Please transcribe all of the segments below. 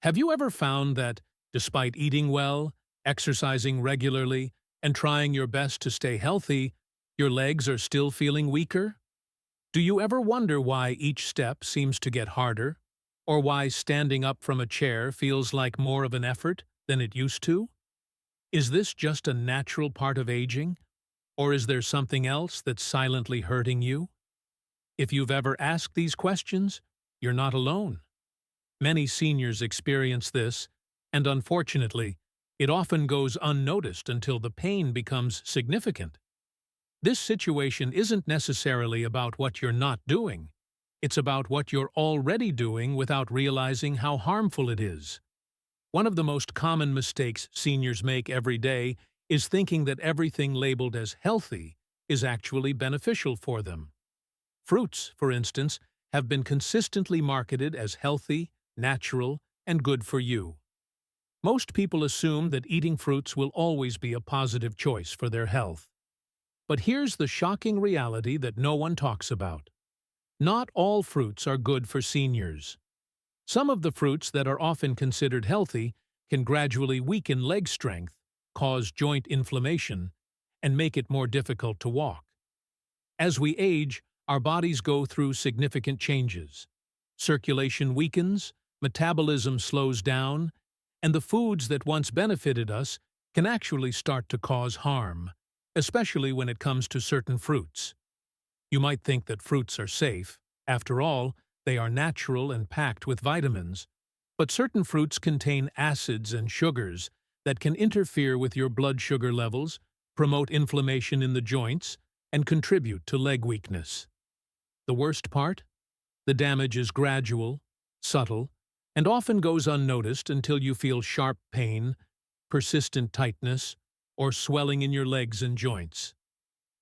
Have you ever found that, despite eating well, exercising regularly, and trying your best to stay healthy, your legs are still feeling weaker? Do you ever wonder why each step seems to get harder, or why standing up from a chair feels like more of an effort than it used to? Is this just a natural part of aging, or is there something else that's silently hurting you? If you've ever asked these questions, you're not alone. Many seniors experience this, and unfortunately, it often goes unnoticed until the pain becomes significant. This situation isn't necessarily about what you're not doing. It's about what you're already doing without realizing how harmful it is. One of the most common mistakes seniors make every day is thinking that everything labeled as healthy is actually beneficial for them. Fruits, for instance, have been consistently marketed as healthy, natural, and good for you. Most people assume that eating fruits will always be a positive choice for their health. But here's the shocking reality that no one talks about. Not all fruits are good for seniors. Some of the fruits that are often considered healthy can gradually weaken leg strength, cause joint inflammation, and make it more difficult to walk. As we age, our bodies go through significant changes. Circulation weakens, metabolism slows down, and the foods that once benefited us can actually start to cause harm, especially when it comes to certain fruits. You might think that fruits are safe. After all, they are natural and packed with vitamins. But certain fruits contain acids and sugars that can interfere with your blood sugar levels, promote inflammation in the joints, and contribute to leg weakness. The worst part? The damage is gradual, subtle, and often goes unnoticed until you feel sharp pain, persistent tightness, or swelling in your legs and joints.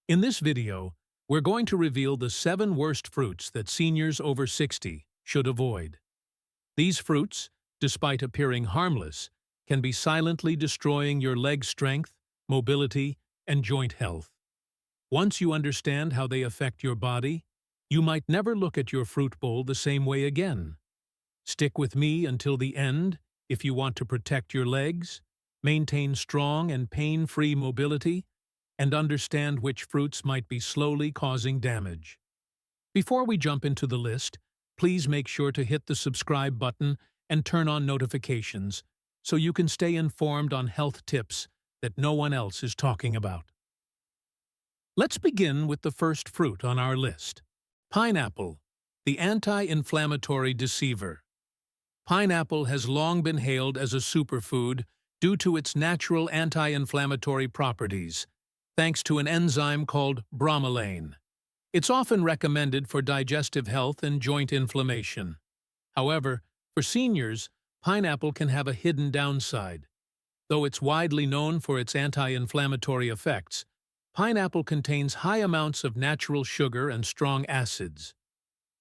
In this video, we're going to reveal the 7 worst fruits that seniors over 60 should avoid. These fruits, despite appearing harmless, can be silently destroying your leg strength, mobility, and joint health. Once you understand how they affect your body, you might never look at your fruit bowl the same way again. Stick with me until the end if you want to protect your legs, maintain strong and pain-free mobility, and understand which fruits might be slowly causing damage. Before we jump into the list, please make sure to hit the subscribe button and turn on notifications so you can stay informed on health tips that no one else is talking about. Let's begin with the first fruit on our list. Pineapple, the anti-inflammatory deceiver. Pineapple has long been hailed as a superfood due to its natural anti-inflammatory properties, thanks to an enzyme called bromelain. It's often recommended for digestive health and joint inflammation. However, for seniors, pineapple can have a hidden downside. Though it's widely known for its anti-inflammatory effects, pineapple contains high amounts of natural sugar and strong acids.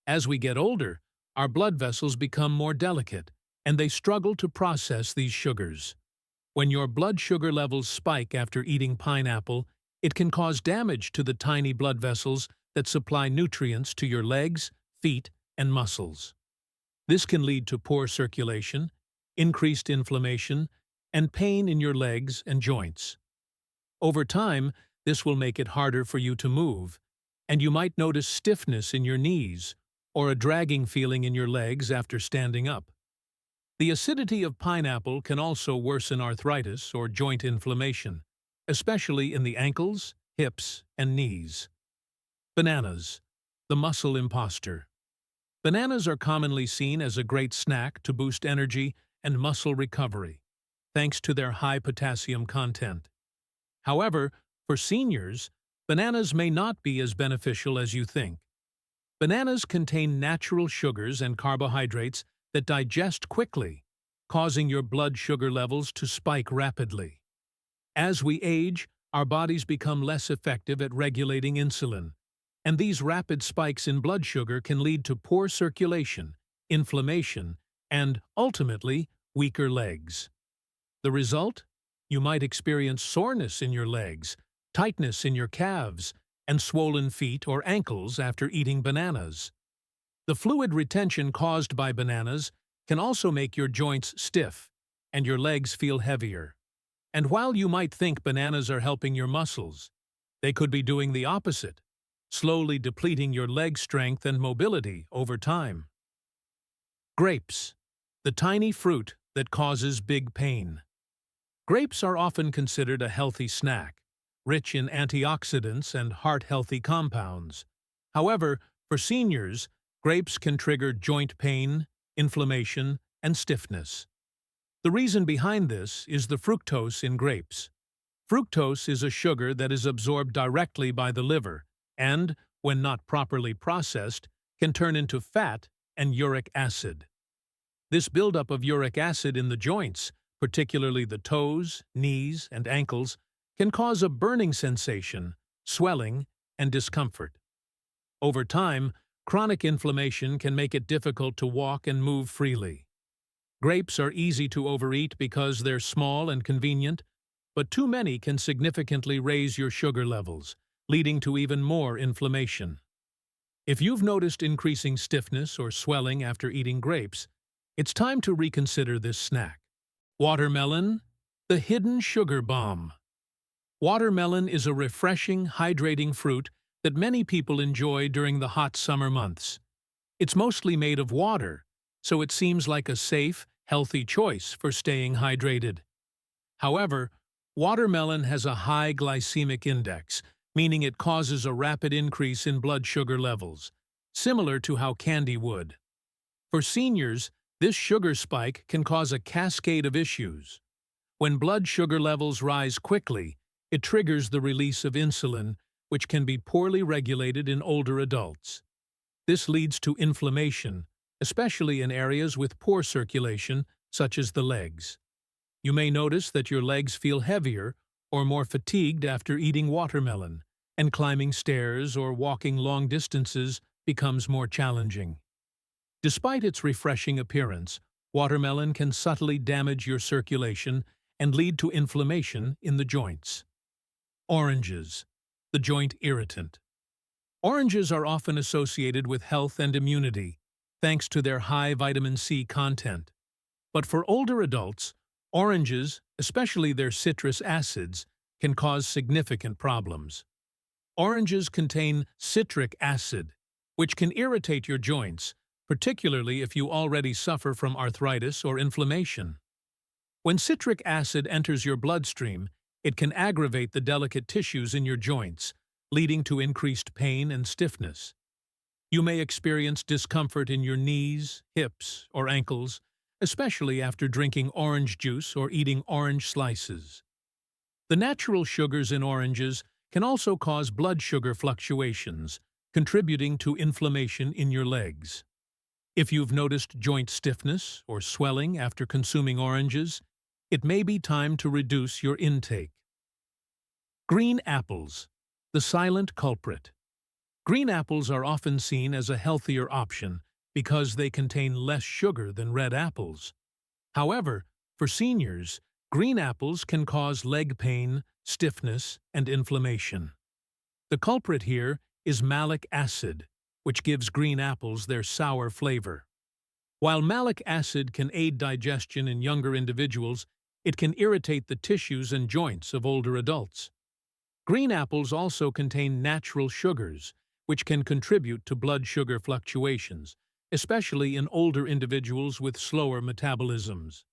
As we get older, our blood vessels become more delicate, and they struggle to process these sugars. When your blood sugar levels spike after eating pineapple, it can cause damage to the tiny blood vessels that supply nutrients to your legs, feet, and muscles. This can lead to poor circulation, increased inflammation, and pain in your legs and joints. Over time, this will make it harder for you to move, and you might notice stiffness in your knees or a dragging feeling in your legs after standing up. The acidity of pineapple can also worsen arthritis or joint inflammation, especially in the ankles, hips, and knees. Bananas, the muscle imposter. Bananas are commonly seen as a great snack to boost energy and muscle recovery, thanks to their high potassium content. However, for seniors, bananas may not be as beneficial as you think. Bananas contain natural sugars and carbohydrates that digest quickly, causing your blood sugar levels to spike rapidly. As we age, our bodies become less effective at regulating insulin, and these rapid spikes in blood sugar can lead to poor circulation, inflammation, and, ultimately, weaker legs. The result? You might experience soreness in your legs, tightness in your calves, and swollen feet or ankles after eating bananas. The fluid retention caused by bananas can also make your joints stiff and your legs feel heavier. And while you might think bananas are helping your muscles, they could be doing the opposite, slowly depleting your leg strength and mobility over time. Grapes, the tiny fruit that causes big pain. Grapes are often considered a healthy snack, rich in antioxidants and heart-healthy compounds. However, for seniors, grapes can trigger joint pain, inflammation, and stiffness. The reason behind this is the fructose in grapes. Fructose is a sugar that is absorbed directly by the liver and, when not properly processed, can turn into fat and uric acid. This buildup of uric acid in the joints, particularly the toes, knees, and ankles, can cause a burning sensation, swelling, and discomfort. Over time, chronic inflammation can make it difficult to walk and move freely. Grapes are easy to overeat because they're small and convenient, but too many can significantly raise your sugar levels, leading to even more inflammation. If you've noticed increasing stiffness or swelling after eating grapes, it's time to reconsider this snack. Watermelon, the hidden sugar bomb. Watermelon is a refreshing, hydrating fruit that many people enjoy during the hot summer months. It's mostly made of water, so it seems like a safe, healthy choice for staying hydrated. However, watermelon has a high glycemic index, meaning it causes a rapid increase in blood sugar levels, similar to how candy would. For seniors, this sugar spike can cause a cascade of issues. When blood sugar levels rise quickly, it triggers the release of insulin, which can be poorly regulated in older adults. This leads to inflammation, especially in areas with poor circulation, such as the legs. You may notice that your legs feel heavier or more fatigued after eating watermelon, and climbing stairs or walking long distances becomes more challenging. Despite its refreshing appearance, watermelon can subtly damage your circulation and lead to inflammation in the joints. Oranges, the joint irritant. Oranges are often associated with health and immunity, thanks to their high vitamin C content. But for older adults, oranges, especially their citrus acids, can cause significant problems. Oranges contain citric acid, which can irritate your joints, particularly if you already suffer from arthritis or inflammation. When citric acid enters your bloodstream, it can aggravate the delicate tissues in your joints, leading to increased pain and stiffness. You may experience discomfort in your knees, hips, or ankles, especially after drinking orange juice or eating orange slices. The natural sugars in oranges can also cause blood sugar fluctuations, contributing to inflammation in your legs. If you've noticed joint stiffness or swelling after consuming oranges, it may be time to reduce your intake. Green apples, the silent culprit. Green apples are often seen as a healthier option because they contain less sugar than red apples. However, for seniors, green apples can cause leg pain, stiffness, and inflammation. The culprit here is malic acid, which gives green apples their sour flavor. While malic acid can aid digestion in younger individuals, it can irritate the tissues and joints of older adults. Green apples also contain natural sugars, which can contribute to blood sugar fluctuations, especially in older individuals with slower metabolisms.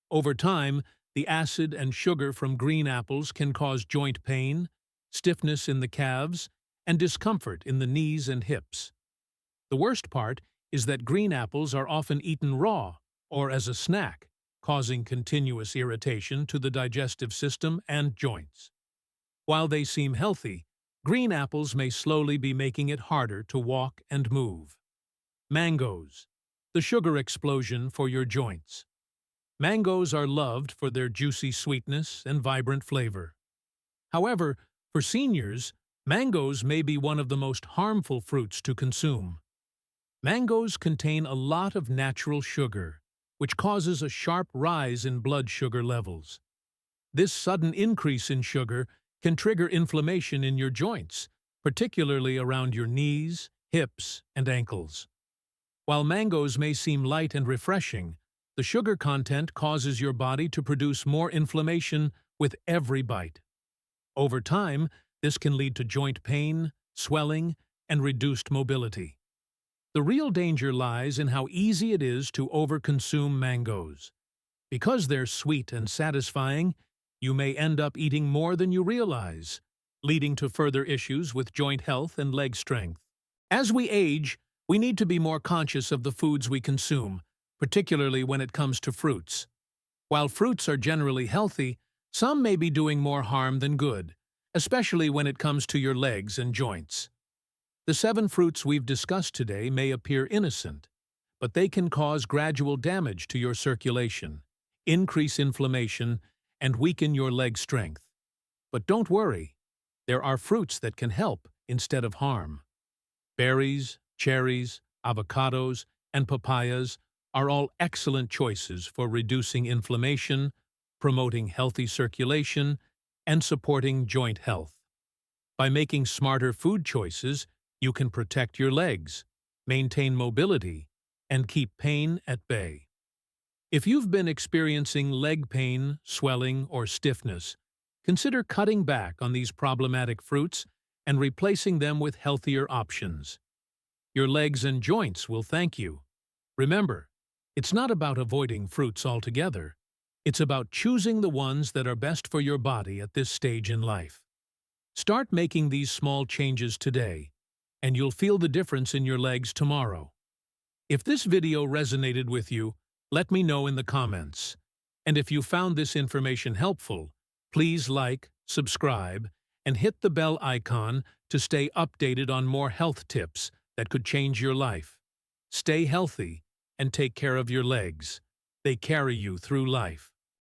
Over time, the acid and sugar from green apples can cause joint pain, stiffness in the calves, and discomfort in the knees and hips. The worst part is that green apples are often eaten raw or as a snack, causing continuous irritation to the digestive system and joints. While they seem healthy, green apples may slowly be making it harder to walk and move. Mangoes, the sugar explosion for your joints. Mangoes are loved for their juicy sweetness and vibrant flavor. However, for seniors, mangoes may be one of the most harmful fruits to consume. Mangoes contain a lot of natural sugar, which causes a sharp rise in blood sugar levels. This sudden increase in sugar can trigger inflammation in your joints, particularly around your knees, hips, and ankles. While mangoes may seem light and refreshing, the sugar content causes your body to produce more inflammation with every bite. Over time, this can lead to joint pain, swelling, and reduced mobility. The real danger lies in how easy it is to overconsume mangoes. Because they're sweet and satisfying, you may end up eating more than you realize, leading to further issues with joint health and leg strength. As we age, we need to be more conscious of the foods we consume, particularly when it comes to fruits. While fruits are generally healthy, some may be doing more harm than good, especially when it comes to your legs and joints. The 7 fruits we've discussed today may appear innocent, but they can cause gradual damage to your circulation, increase inflammation, and weaken your leg strength. But don't worry, there are fruits that can help instead of harm. Berries, cherries, avocados, and papayas are all excellent choices for reducing inflammation, promoting healthy circulation, and supporting joint health. By making smarter food choices, you can protect your legs, maintain mobility, and keep pain at bay. If you've been experiencing leg pain, swelling, or stiffness, consider cutting back on these problematic fruits and replacing them with healthier options. Your legs and joints will thank you. Remember, it's not about avoiding fruits altogether. It's about choosing the ones that are best for your body at this stage in life. Start making these small changes today, and you'll feel the difference in your legs tomorrow. If this video resonated with you, let me know in the comments. And if you found this information helpful, please like, subscribe, and hit the bell icon to stay updated on more health tips that could change your life. Stay healthy and take care of your legs. They carry you through life.